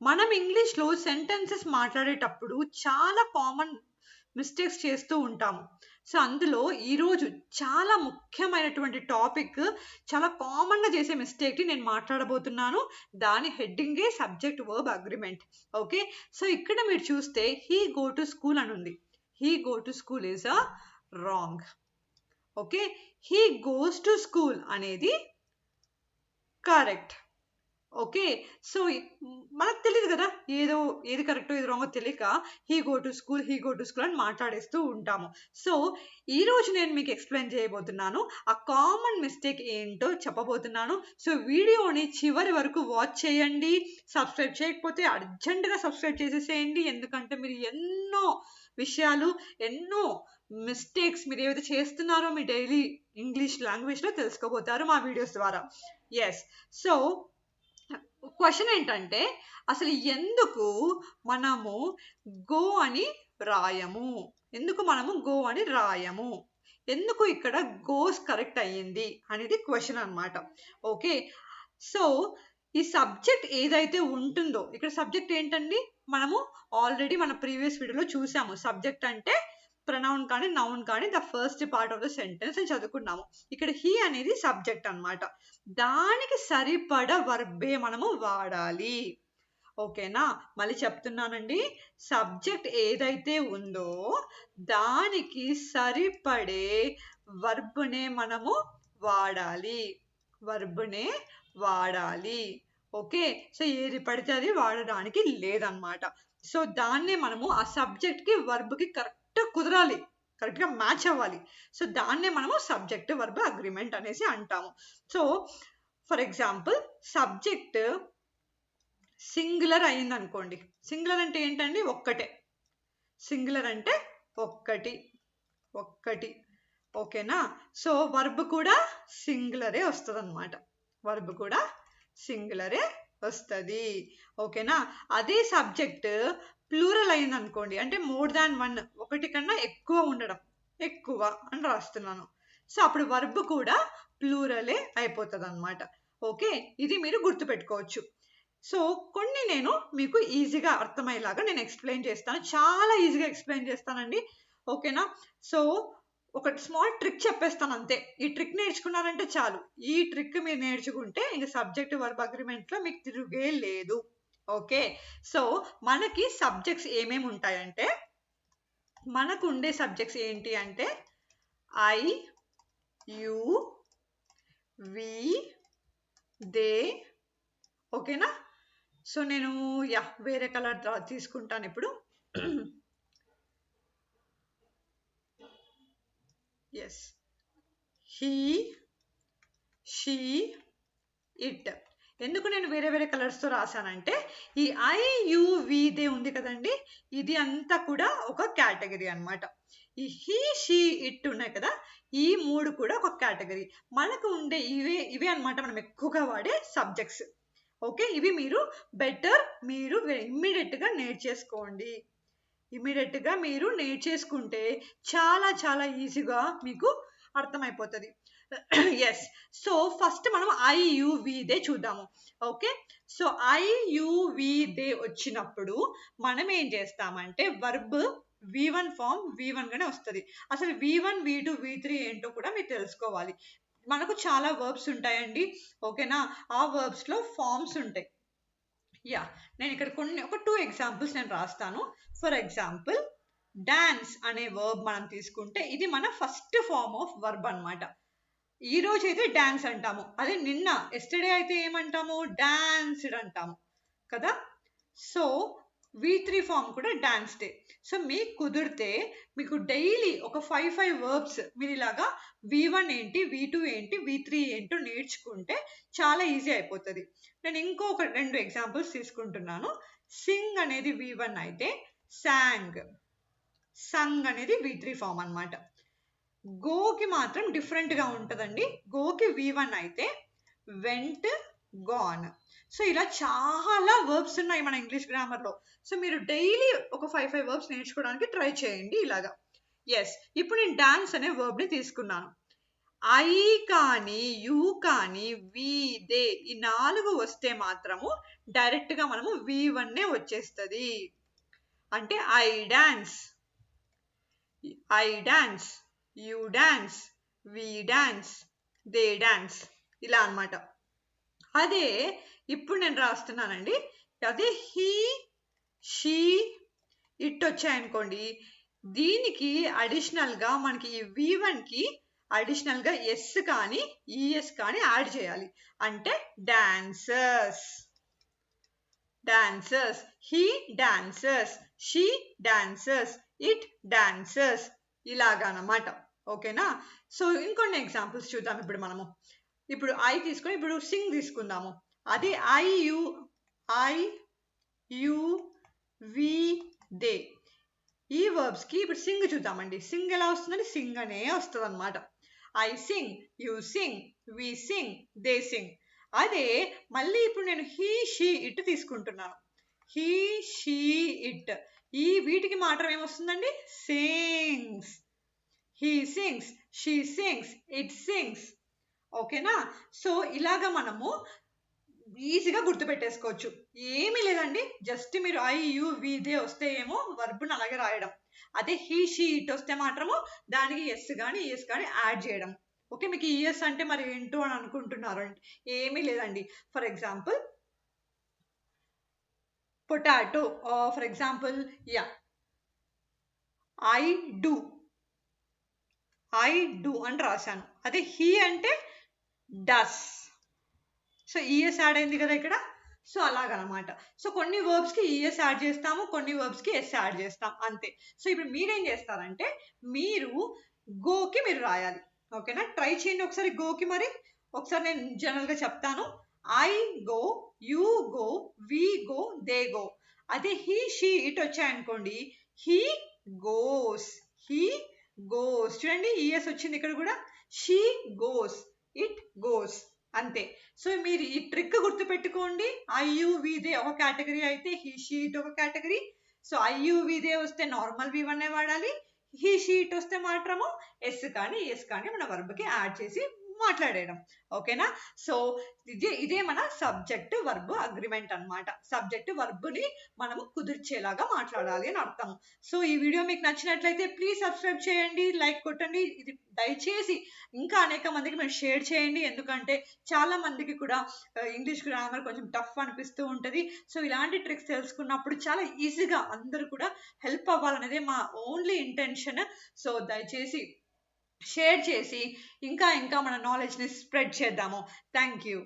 మనం ఇంగ్లీష్లో సెంటెన్సెస్ మాట్లాడేటప్పుడు చాలా కామన్ మిస్టేక్స్ చేస్తూ ఉంటాము. సో అందులో ఈరోజు చాలా ముఖ్యమైనటువంటి టాపిక్, చాలా కామన్గా చేసే మిస్టేక్ని నేను మాట్లాడబోతున్నాను. దాని హెడ్డింగే subject verb agreement. Okay, so ఇక్కడ మీరు చూస్తే హీ గో టు స్కూల్ అని ఉంది. He go to school is a wrong. Okay, he goes to school అనేది కరెక్ట్. ఓకే, సో మనకు తెలియదు కదా ఏది కరెక్టో ఏది రాంగో తెలియక హీ గో టు స్కూల్ అని మాట్లాడేస్తూ ఉంటాము. సో ఈ రోజు నేను మీకు ఎక్స్ప్లెయిన్ చేయబోతున్నాను, ఆ కామన్ మిస్టేక్ ఏంటో చెప్పబోతున్నాను. సో వీడియోని చివరి వరకు వాచ్ చేయండి. సబ్స్క్రైబ్ చేయకపోతే అర్జెంటుగా సబ్స్క్రైబ్ చేసేసేయండి, ఎందుకంటే మీరు ఎన్నో విషయాలు, ఎన్నో మిస్టేక్స్ మీరు ఏవైతే చేస్తున్నారో మీ డైలీ ఇంగ్లీష్ లాంగ్వేజ్లో తెలుసుకోబోతారు మా వీడియోస్ ద్వారా. ఎస్, సో క్వశ్చన్ ఏంటంటే, అసలు ఎందుకు మనము గో అని రాయము? ఎందుకు ఇక్కడ గోస్ కరెక్ట్ అయ్యింది అనేది క్వశ్చన్ అన్నమాట. ఓకే, సో ఈ సబ్జెక్ట్ ఏదైతే ఉంటుందో, ఇక్కడ సబ్జెక్ట్ ఏంటండి, మనము ఆల్రెడీ మన ప్రీవియస్ వీడియోలో చూసాము. సబ్జెక్ట్ అంటే ప్రనౌన్ కానీ నౌన్ కానీ the first part of the sentence అని చదువుకున్నాము. ఇక్కడ హీ అనేది సబ్జెక్ట్ అన్నమాట. దానికి సరిపడ వర్బే మనము వాడాలి. ఓకేనా, మళ్ళీ చెప్తున్నానండి, సబ్జెక్ట్ ఏదైతే ఉందో దానికి సరిపడే వర్బ్నే మనము వాడాలి. ఓకే, సో ఏది పడితే అది వాడడానికి లేదన్నమాట. సో దాన్నే మనము ఆ సబ్జెక్ట్కి వర్బ్కి కరెక్ట్గా కుదరాలి, కరెక్ట్గా మ్యాచ్ అవ్వాలి. సో దాన్నే మనము సబ్జెక్ట్ వర్బ్ అగ్రిమెంట్ అనేసి అంటాము. So for example, subject singular అయింది అనుకోండి. సింగులర్ అంటే ఏంటండి, ఒక్కటే. సింగులర్ అంటే ఒక్కటి. ఓకేనా, సో వర్బ్ కూడా సింగులరే వస్తుంది. ఓకేనా, అదే సబ్జెక్ట్ ప్లూరల్ అయింది అనుకోండి, అంటే మోర్ దాన్ వన్, ఒకటి కన్నా ఎక్కువ అని రాస్తున్నాను. సో అప్పుడు వర్బ్ కూడా ప్లూరలే అయిపోతుంది అన్నమాట. ఓకే, ఇది మీరు గుర్తుపెట్టుకోవచ్చు. సో కొన్ని నేను మీకు ఈజీగా అర్థమయ్యేలాగా నేను ఎక్స్ప్లెయిన్ చేస్తాను, చాలా ఈజీగా ఎక్స్ప్లెయిన్ చేస్తానండి. ఓకేనా, సో ఒక స్మాల్ ట్రిక్ చెప్పేస్తాను అంతే. ఈ ట్రిక్ నేర్చుకున్నారంటే చాలు. ఈ ట్రిక్ మీరు నేర్చుకుంటే ఇంక సబ్జెక్ట్ వర్బ్ అగ్రిమెంట్లో మీకు తిరుగే లేదు. ఓకే, సో మనకి సబ్జెక్ట్స్ ఏమేమి ఉంటాయంటే, మనకు ఉండే సబ్జెక్ట్స్ ఏంటి అంటే ఐ, యు, వి, దే. ఓకేనా, సో నేను వేరే కలర్ తీసుకుంటాను ఇప్పుడు. Yes, he, she, it. ఎందుకు నేను వేరే కలర్స్తో రాశానంటే, ఈ ఐ, యు, వి, దే ఉంది కదండి, ఇది అంతా కూడా ఒక కేటగిరీ అన్నమాట. ఈ హీ, షీ, ఇట్ ఉన్నాయి కదా, ఈ మూడు కూడా ఒక కేటగిరీ. మనకు ఉండే ఇవే అన్నమాట మనం ఎక్కువగా వాడే సబ్జెక్ట్స్. ఓకే, ఇవి మీరు ఇమ్మీడియట్గా నేర్చేసుకుంటే చాలా ఈజీగా మీకు అర్థమైపోతుంది. ఎస్, సో ఫస్ట్ మనం ఐ, యు, వి, దే చూద్దాము. Okay, so I, you, we, they వచ్చినప్పుడు మనం ఏం చేస్తామంటే వర్బ్ V1 ఫామ్ V1 గానే వస్తుంది. అసలు V1, V2, V3 ఏంటో కూడా మీరు తెలుసుకోవాలి. మనకు చాలా వర్బ్స్ ఉంటాయండి. ఓకేనా, ఆ వర్బ్స్లో ఫార్మ్స్ ఉంటాయి. నేను ఇక్కడ ఒక 2 ఎగ్జాంపుల్స్ నేను రాస్తాను. ఫర్ ఎగ్జాంపుల్, డాన్స్ అనే వర్బ్ మనం తీసుకుంటే ఇది మన ఫస్ట్ ఫార్మ్ ఆఫ్ వర్బ్ అన్నమాట. ఈ రోజు అయితే డాన్స్ అంటాము, అదే ఎస్టర్డే అయితే ఏమంటాము, డాన్స్డ్ అంటాము కదా. సో V3 ఫామ్ కూడా డాన్స్ డే. సో మీకు కుదిరితే మీకు డైలీ ఒక 5 వర్బ్స్ మీరు ఇలాగా V1 ఏంటి, V2 ఏంటి, V3 ఏంటో నేర్చుకుంటే చాలా ఈజీ అయిపోతుంది. నేను ఇంకొక 2 ఎగ్జాంపుల్స్ తీసుకుంటున్నాను. సింగ్ అనేది V1 అయితే సంగ్ అనేది V3 ఫామ్ అన్నమాట. గోకి మాత్రం డిఫరెంట్గా ఉంటుందండి. గోకి V1 అయితే వెంట్, గాన్. సో ఇలా చాలా వర్బ్స్ ఉన్నాయి మన ఇంగ్లీష్ గ్రామర్లో. సో మీరు డైలీ ఒక 5 వర్బ్స్ నేర్చుకోవడానికి ట్రై చేయండి ఇలాగా. ఎస్, ఇప్పుడు నేను డాన్స్ అనే వర్బ్ని తీసుకున్నాను. ఐ కానీ యు కానీ వి దే ఈ 4 వస్తే మాత్రము డైరెక్ట్ గా మనము V1 వచ్చేస్తుంది. అంటే I dance, you dance, we dance, they dance ఇలా అన్నమాట. అదే ఇప్పుడు నేను రాస్తున్నానండి. అదే హీ, షీ, ఇట్ వచ్చాయనుకోండి, దీనికి అడిషనల్ గా మనకి ఈ V1 కి అడిషనల్ గా ఎస్ కానీ ఈఎస్ కానీ యాడ్ చేయాలి. అంటే dancers, dancers, he dancers, she dancers, it dancers ఇలాగనమాట. ఓకేనా? సో ఇంకొన్ని ఎగ్జాంపుల్స్ చూద్దాం ఇప్పుడు మనము. ఇప్పుడు ఐ తీసుకొని ఇప్పుడు సింగ్ తీసుకుందాము. అదే ఐ యు వి దే ఈ వర్బ్స్ కి ఇప్పుడు సింగ్ చూద్దామండి. సింగ్ ఎలా వస్తుందండి? సింగ్ అనే వస్తుంది అనమాట. I sing, you sing, we sing, they sing. అదే మళ్ళీ ఇప్పుడు నేను హీ, షీ, ఇట్ తీసుకుంటున్నాను. హీ, షీ, ఇట్ ఈ వీటికి మాత్రం ఏమొస్తుందండి? Sings. He sings, she sings, it sings. ఓకేనా? సో ఇలాగా మనము ఈజీగా గుర్తుపెట్టేసుకోవచ్చు. ఏమీ లేదండి, జస్ట్ మీరు ఐ యు వి దే వస్తే ఏమో వర్బ్ను అలాగే రాయడం. అదే హీ, షీ, ఇట్ వస్తే మాత్రము దానికి ఎస్ కానీ ఈఎస్ కానీ యాడ్ చేయడం. ఓకే, మీకు ఈఎస్ అంటే మరి ఏంటో అని అనుకుంటున్నారు. ఏమీ లేదండి. For example potato, for example yeah I do అని రాశాను. అదే హీ అంటే డస్. సో ఈఎస్ యాడ్ అయింది కదా ఇక్కడ. సో అలాగనమాట. సో కొన్ని వర్బ్స్కి ఈఎస్ యాడ్ చేస్తాము, కొన్ని వర్బ్స్కి ఎస్ యాడ్ చేస్తాం అంతే. సో ఇప్పుడు మీరేం చేస్తారంటే మీరు గోకి మీరు రాయాలి. ఓకేనా? ట్రై చేయండి ఒకసారి గోకి. మరి ఒకసారి నేను జనరల్గా చెప్తాను. I go, you go, we go, they go. అదే హీ, షీ, ఇట్ వచ్చాయనుకోండి, హీ గోస్, చూడండి ఈఎస్ వచ్చింది ఇక్కడ కూడా. షీ గోస్, ఇట్ గోస్ అంతే. సో మీరు ఈ ట్రిక్ గుర్తుపెట్టుకోండి. ఐయువిదే ఒక కేటగిరీ అయితే హీ, షీ, ఇట్ ఒక కేటగిరీ. సో ఐయువిదే వస్తే నార్మల్ V1 వాడాలి. హీ, షీ, ఇట్ వస్తే మాత్రము ఎస్ కానీ ఎస్ కానీ మన వర్బ్కి యాడ్ చేసి మాట్లాడేయడం. ఓకేనా? సో ఇదే మన సబ్జెక్ట్ వర్బ్ అగ్రిమెంట్ అన్నమాట. సబ్జెక్ట్ వర్బ్ని మనము కుదిర్చేలాగా మాట్లాడాలి అని అర్థం. సో ఈ వీడియో మీకు నచ్చినట్లయితే ప్లీజ్ సబ్స్క్రైబ్ చేయండి, లైక్ కొట్టండి. ఇది దయచేసి ఇంకా అనేక మందికి మీరు షేర్ చేయండి. ఎందుకంటే చాలా మందికి కూడా ఇంగ్లీష్ గ్రామర్ కొంచెం టఫ్ అనిపిస్తూ ఉంటుంది. సో ఇలాంటి ట్రిక్స్ తెలుసుకున్నప్పుడు చాలా ఈజీగా అందరూ కూడా హెల్ప్ అవ్వాలనేదే మా ఓన్లీ ఇంటెన్షన్. సో దయచేసి షేర్ చేసి ఇంకా మన నాలెడ్జ్ని స్ప్రెడ్ చేద్దాము. Thank you.